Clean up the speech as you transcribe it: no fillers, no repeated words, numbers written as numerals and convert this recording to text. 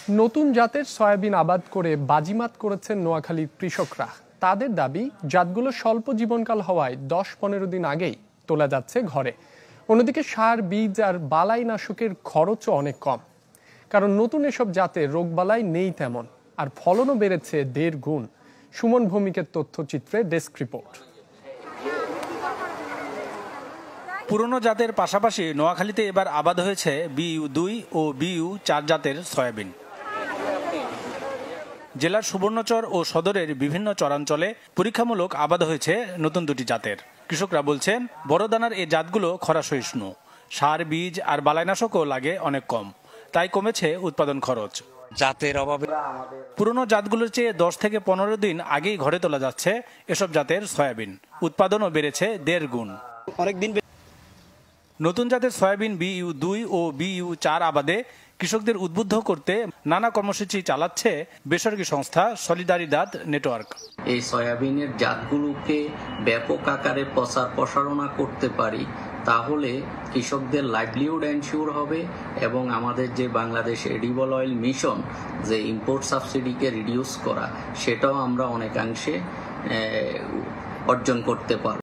নতুন জাতের সয়াবিন আবাদ করে বাজিমাত করেছেন নোয়াখালীর কৃষকরা। তাদের দাবি, জাতগুলো স্বল্প জীবনকাল হওয়ায় 10-15 দিন আগেই তোলা যাচ্ছে ঘরে। অন্যদিকে সার, বীজ আর বালাইনাশকের খরচও অনেক কম, কারণ নতুন এসব জাতে রোগবালাই নেই তেমন, আর ফলনও বেড়েছে 1.5 গুণ। সুমন ভৌমিকের তথ্যচিত্রে ডেস্ক রিপোর্ট। পুরনো জাতের পাশাপাশি নোয়াখালীতে এবার আবাদ হয়েছে BU-2 ও BU-4 জাতের সয়াবিন। জেলার সুবর্ণচর ও সদরের বিভিন্ন চরাঞ্চলে পরীক্ষামূলক আবাদ হয়েছে নতুন দুটি জাতের। কৃষকরা বলছেন, বড় দানার এই জাতগুলো খরা সহিষ্ণু, সার, বীজ আর বালাইনাশকও লাগে অনেক কম, তাই কমেছে উৎপাদন খরচ। জাতের অভাবে পুরনো জাতগুলোর চেয়ে 10 থেকে 15 দিন আগেই ঘরে তোলা যাচ্ছে এসব জাতের সয়াবিন। উৎপাদনও বেড়েছে 1.5 গুণ। নতুন জাতের সয়াবিন BU-2 ও BU-4 আবাদে কৃষকদের উদ্বুদ্ধ করতে নানা কর্মসূচি চালাচ্ছে বেসরকারি সংস্থা সলিদারিদাদ নেটওয়ার্ক। এই সয়াবিনের জাতগুলোকে ব্যাপক আকারে প্রসারণা করতে পারি, তাহলে কৃষকদের লাইভলিহুড এনশিওর হবে এবং আমাদের যে বাংলাদেশ এডিবল অয়েল মিশন, যে ইম্পোর্ট সাবসিডিকে রিডিউস করা, সেটাও আমরা অনেকাংশে অর্জন করতে পারব।